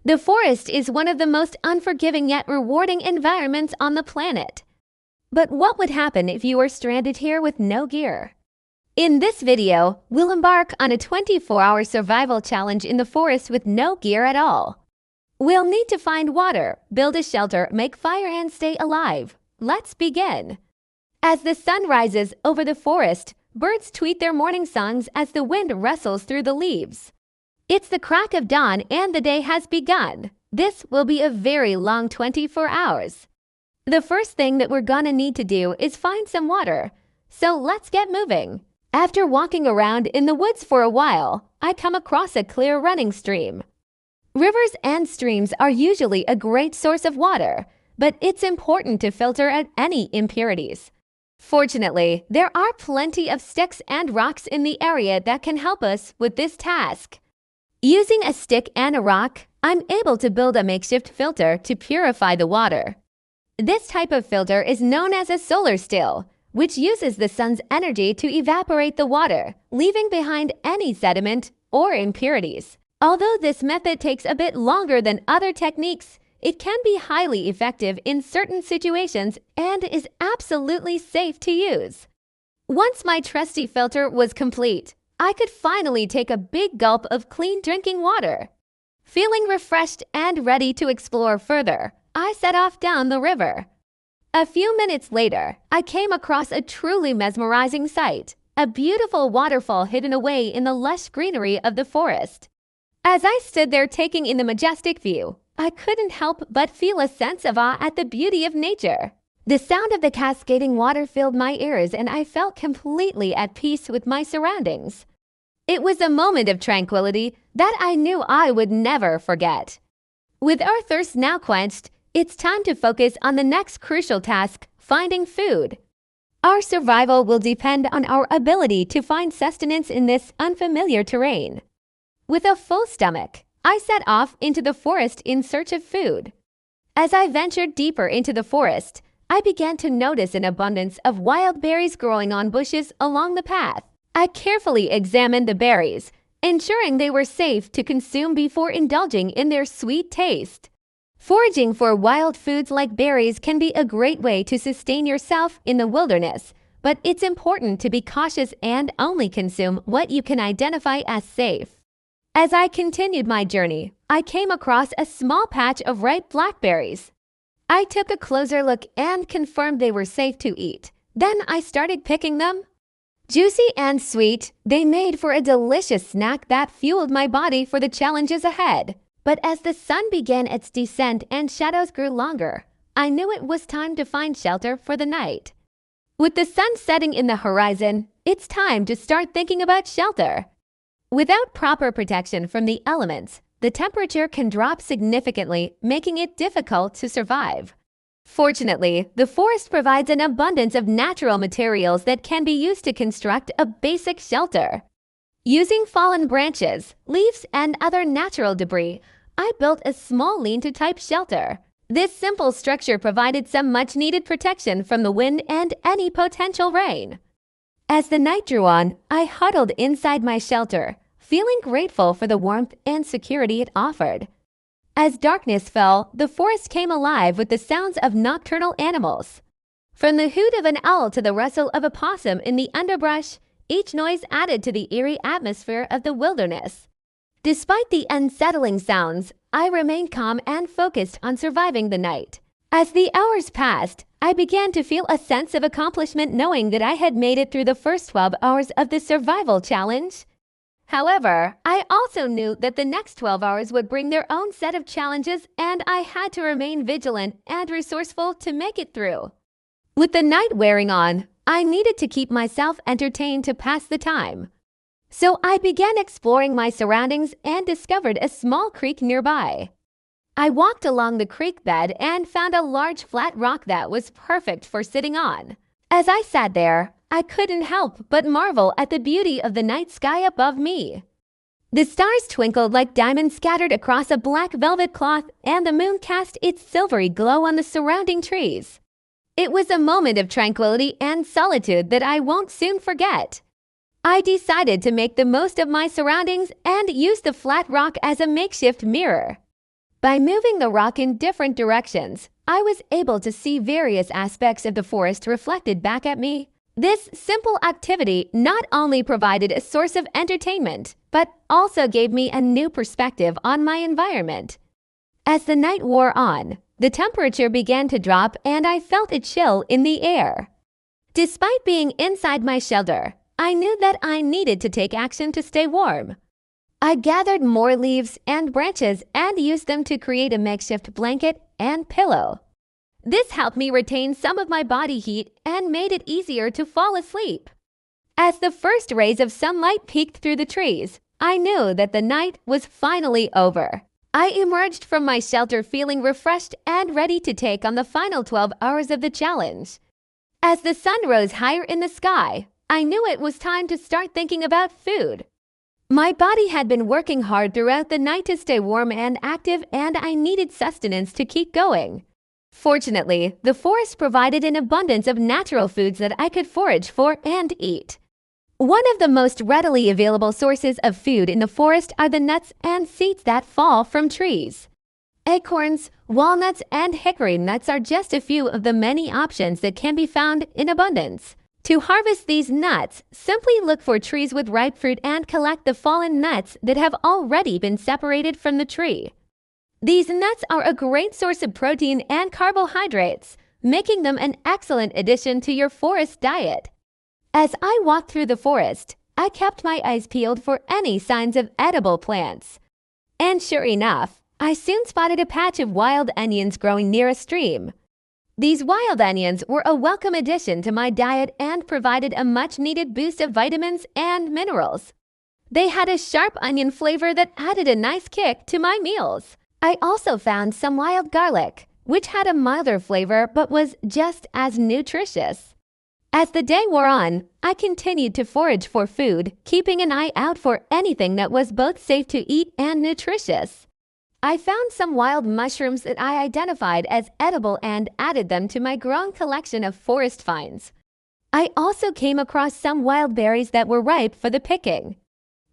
The forest is one of the most unforgiving yet rewarding environments on the planet. But what would happen if you were stranded here with no gear? In this video, we'll embark on a 24-hour survival challenge in the forest with no gear at all. We'll need to find water, build a shelter, make fire, and stay alive. Let's begin. As the sun rises over the forest, birds tweet their morning songs as the wind rustles through the leaves. It's the crack of dawn and the day has begun. This will be a very long 24 hours. The first thing that we're gonna need to do is find some water. So let's get moving. After walking around in the woods for a while, I come across a clear running stream. Rivers and streams are usually a great source of water, but it's important to filter out any impurities. Fortunately, there are plenty of sticks and rocks in the area that can help us with this task. Using a stick and a rock, I'm able to build a makeshift filter to purify the water. This type of filter is known as a solar still, which uses the sun's energy to evaporate the water, leaving behind any sediment or impurities. Although this method takes a bit longer than other techniques, it can be highly effective in certain situations and is absolutely safe to use. Once my trusty filter was complete, I could finally take a big gulp of clean drinking water. Feeling refreshed and ready to explore further, I set off down the river. A few minutes later, I came across a truly mesmerizing sight, a beautiful waterfall hidden away in the lush greenery of the forest. As I stood there taking in the majestic view, I couldn't help but feel a sense of awe at the beauty of nature. The sound of the cascading water filled my ears and I felt completely at peace with my surroundings. It was a moment of tranquility that I knew I would never forget. With our thirst now quenched, it's time to focus on the next crucial task, finding food. Our survival will depend on our ability to find sustenance in this unfamiliar terrain. With a full stomach, I set off into the forest in search of food. As I ventured deeper into the forest, I began to notice an abundance of wild berries growing on bushes along the path. I carefully examined the berries, ensuring they were safe to consume before indulging in their sweet taste. Foraging for wild foods like berries can be a great way to sustain yourself in the wilderness, but it's important to be cautious and only consume what you can identify as safe. As I continued my journey, I came across a small patch of ripe blackberries. I took a closer look and confirmed they were safe to eat. Then I started picking them. Juicy and sweet, they made for a delicious snack that fueled my body for the challenges ahead. But as the sun began its descent and shadows grew longer, I knew it was time to find shelter for the night. With the sun setting in the horizon, it's time to start thinking about shelter. Without proper protection from the elements, the temperature can drop significantly, making it difficult to survive. Fortunately, the forest provides an abundance of natural materials that can be used to construct a basic shelter. Using fallen branches, leaves, and other natural debris, I built a small lean-to type shelter. This simple structure provided some much-needed protection from the wind and any potential rain. As the night drew on, I huddled inside my shelter, feeling grateful for the warmth and security it offered. As darkness fell, the forest came alive with the sounds of nocturnal animals. From the hoot of an owl to the rustle of a possum in the underbrush, each noise added to the eerie atmosphere of the wilderness. Despite the unsettling sounds, I remained calm and focused on surviving the night. As the hours passed, I began to feel a sense of accomplishment knowing that I had made it through the first 12 hours of the survival challenge. However, I also knew that the next 12 hours would bring their own set of challenges and I had to remain vigilant and resourceful to make it through. With the night wearing on, I needed to keep myself entertained to pass the time. So I began exploring my surroundings and discovered a small creek nearby. I walked along the creek bed and found a large flat rock that was perfect for sitting on. As I sat there, I couldn't help but marvel at the beauty of the night sky above me. The stars twinkled like diamonds scattered across a black velvet cloth, and the moon cast its silvery glow on the surrounding trees. It was a moment of tranquility and solitude that I won't soon forget. I decided to make the most of my surroundings and use the flat rock as a makeshift mirror. By moving the rock in different directions, I was able to see various aspects of the forest reflected back at me. This simple activity not only provided a source of entertainment, but also gave me a new perspective on my environment. As the night wore on, the temperature began to drop and I felt a chill in the air. Despite being inside my shelter, I knew that I needed to take action to stay warm. I gathered more leaves and branches and used them to create a makeshift blanket and pillow. This helped me retain some of my body heat and made it easier to fall asleep. As the first rays of sunlight peeked through the trees, I knew that the night was finally over. I emerged from my shelter feeling refreshed and ready to take on the final 12 hours of the challenge. As the sun rose higher in the sky, I knew it was time to start thinking about food. My body had been working hard throughout the night to stay warm and active, and I needed sustenance to keep going. Fortunately, the forest provided an abundance of natural foods that I could forage for and eat. One of the most readily available sources of food in the forest are the nuts and seeds that fall from trees. Acorns, walnuts, and hickory nuts are just a few of the many options that can be found in abundance. To harvest these nuts, simply look for trees with ripe fruit and collect the fallen nuts that have already been separated from the tree. These nuts are a great source of protein and carbohydrates, making them an excellent addition to your forest diet. As I walked through the forest, I kept my eyes peeled for any signs of edible plants. And sure enough, I soon spotted a patch of wild onions growing near a stream. These wild onions were a welcome addition to my diet and provided a much-needed boost of vitamins and minerals. They had a sharp onion flavor that added a nice kick to my meals. I also found some wild garlic, which had a milder flavor but was just as nutritious. As the day wore on, I continued to forage for food, keeping an eye out for anything that was both safe to eat and nutritious. I found some wild mushrooms that I identified as edible and added them to my growing collection of forest finds. I also came across some wild berries that were ripe for the picking.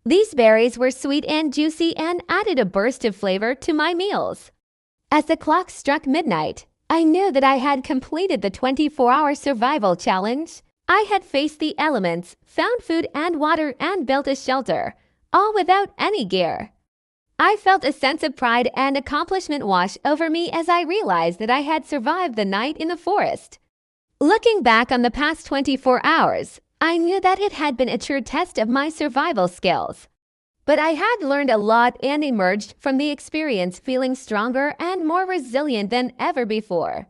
These berries were sweet and juicy and added a burst of flavor to my meals. As the clock struck midnight, I knew that I had completed the 24-hour survival challenge. I had faced the elements, found food and water, and built a shelter, all without any gear. I felt a sense of pride and accomplishment wash over me as I realized that I had survived the night in the forest. Looking back on the past 24 hours, I knew that it had been a true test of my survival skills. But I had learned a lot and emerged from the experience feeling stronger and more resilient than ever before.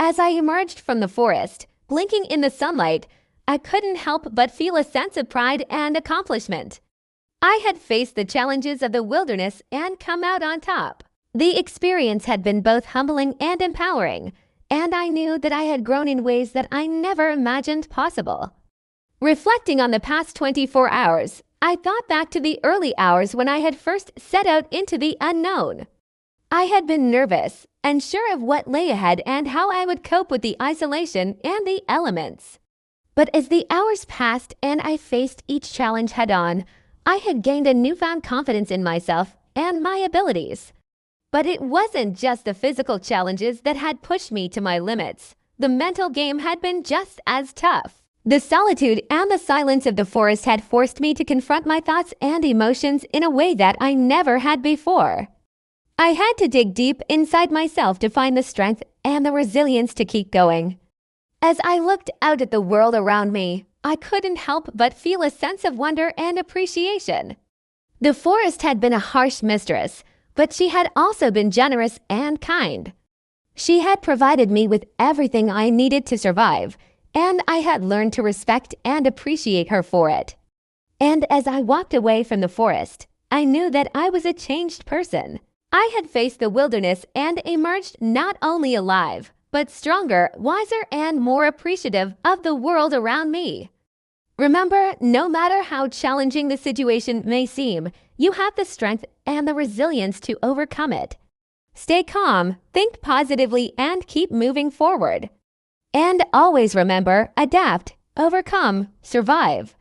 As I emerged from the forest, blinking in the sunlight, I couldn't help but feel a sense of pride and accomplishment. I had faced the challenges of the wilderness and come out on top. The experience had been both humbling and empowering, and I knew that I had grown in ways that I never imagined possible. Reflecting on the past 24 hours, I thought back to the early hours when I had first set out into the unknown. I had been nervous, unsure of what lay ahead and how I would cope with the isolation and the elements. But as the hours passed and I faced each challenge head-on, I had gained a newfound confidence in myself and my abilities. But it wasn't just the physical challenges that had pushed me to my limits. The mental game had been just as tough. The solitude and the silence of the forest had forced me to confront my thoughts and emotions in a way that I never had before. I had to dig deep inside myself to find the strength and the resilience to keep going. As I looked out at the world around me, I couldn't help but feel a sense of wonder and appreciation. The forest had been a harsh mistress, but she had also been generous and kind. She had provided me with everything I needed to survive, and I had learned to respect and appreciate her for it. And as I walked away from the forest, I knew that I was a changed person. I had faced the wilderness and emerged not only alive, but stronger, wiser, and more appreciative of the world around me. Remember, no matter how challenging the situation may seem, you have the strength and the resilience to overcome it. Stay calm, think positively, and keep moving forward. And always remember, adapt, overcome, survive.